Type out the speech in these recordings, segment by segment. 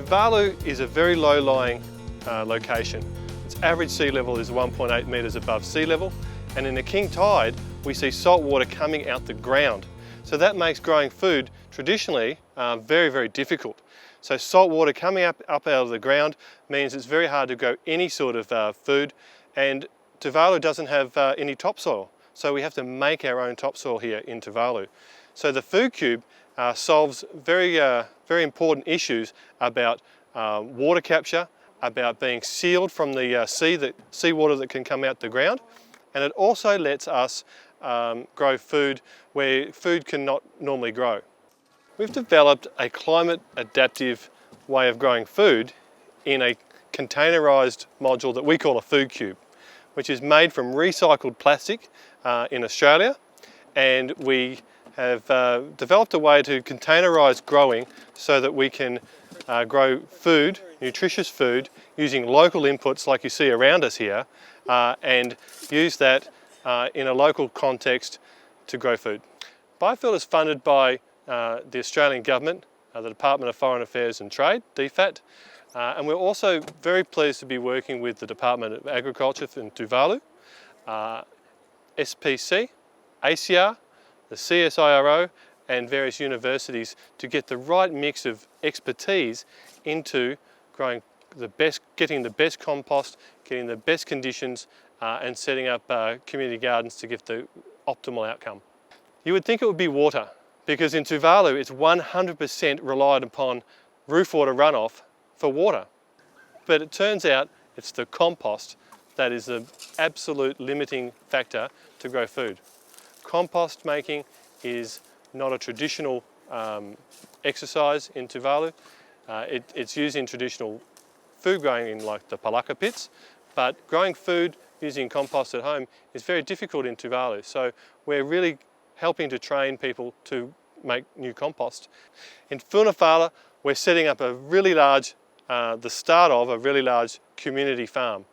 Tuvalu is a very low-lying location. Its average sea level is 1.8 metres above sea level, and in a king tide we see salt water coming out the ground. So that makes growing food traditionally very, very difficult. So salt water coming up out of the ground means it's very hard to grow any sort of food, and Tuvalu doesn't have any topsoil. So we have to make our own topsoil here in Tuvalu. So the Foodcube solves very important issues about water capture, about being sealed from the seawater that can come out the ground, and it also lets us grow food where food cannot normally grow. We've developed a climate adaptive way of growing food in a containerised module that we call a Foodcube, which is made from recycled plastic in Australia, and we have developed a way to containerise growing so that we can grow food, nutritious food, using local inputs like you see around us here, and use that in a local context to grow food. Biofuel is funded by the Australian Government, the Department of Foreign Affairs and Trade, DFAT, and we're also very pleased to be working with the Department of Agriculture in Tuvalu, SPC, ACR, the CSIRO and various universities to get the right mix of expertise into growing getting the best compost, getting the best conditions and setting up community gardens to give the optimal outcome. You would think it would be water, because in Tuvalu it's 100% relied upon roof water runoff for water. But it turns out it's the compost that is the absolute limiting factor to grow food. Compost making is not a traditional exercise in Tuvalu. It's used in traditional food growing in like the palaka pits, but growing food using compost at home is very difficult in Tuvalu. So we're really helping to train people to make new compost. In Foodcubes, we're setting up a really large, the start of a really large community farm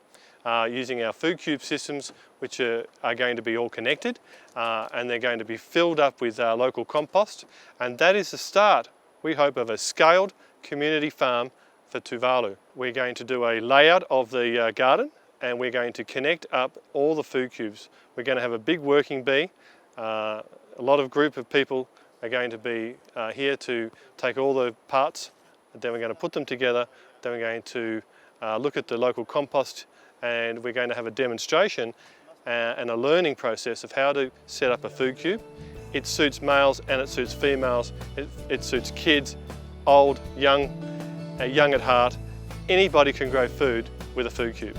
using our Foodcube systems, which are going to be all connected, and they're going to be filled up with local compost, and that is the start, we hope, of a scaled community farm for Tuvalu. We're going to do a layout of the garden, and we're going to connect up all the Foodcubes. We're going to have a big working bee. A lot of group of people are going to be here to take all the parts, and then we're going to put them together, then we're going to look at the local compost, and we're going to have a demonstration and a learning process of how to set up a Foodcube. It suits males and it suits females, it suits kids, old, young at heart. Anybody can grow food with a Foodcube.